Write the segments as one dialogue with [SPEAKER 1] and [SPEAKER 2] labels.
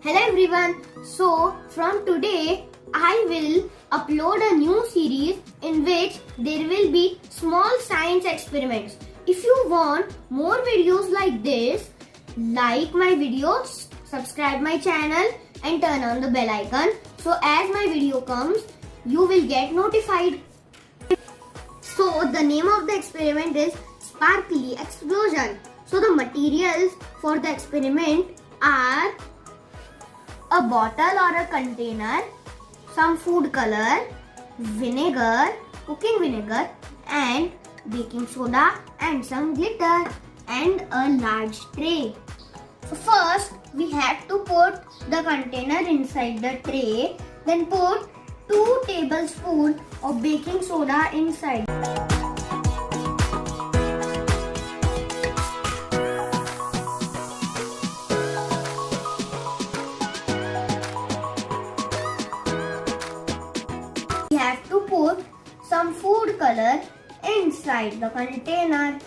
[SPEAKER 1] Hello everyone. So from today I will upload a new series in which there will be small science experiments. If you want more videos like this, like my videos, subscribe my channel and turn on the bell icon. So as my video comes, you will get notified. So the name of the experiment is Sparkly Explosion. So the materials for the experiment are a bottle or a container, some food color, vinegar, cooking vinegar and baking soda and some glitter and a large tray. So first we have to put the container inside the tray, then put 2 tablespoons of baking soda inside. We have to put some food color inside the container.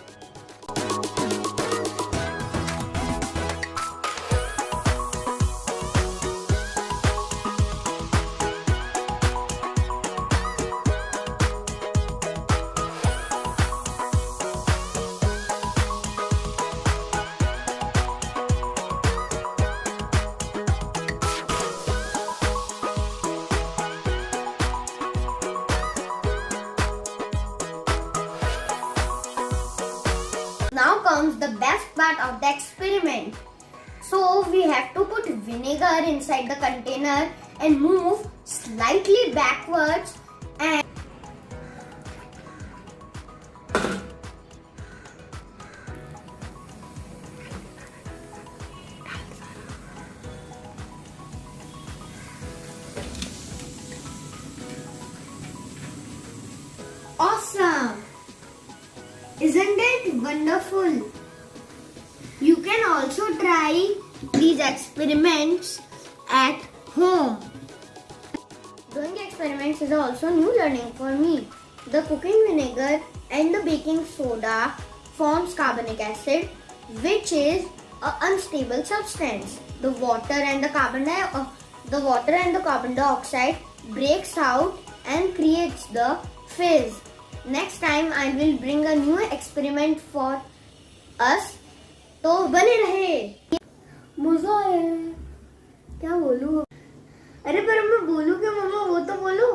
[SPEAKER 1] Now comes the best part of the experiment. So we have to put vinegar inside the container and move slightly backwards and awesome! Isn't it wonderful? You can also try these experiments at home. Doing experiments is also new learning for me. The cooking vinegar and the baking soda forms carbonic acid, which is an unstable substance. The water and the carbon dioxide breaks out and creates the fizz. Next time I will bring a new experiment for us. तो बने रहे। मजा आया। क्या बोलूं? अरे पर मैं बोलूं क्या मम्मा, वो तो बोलो।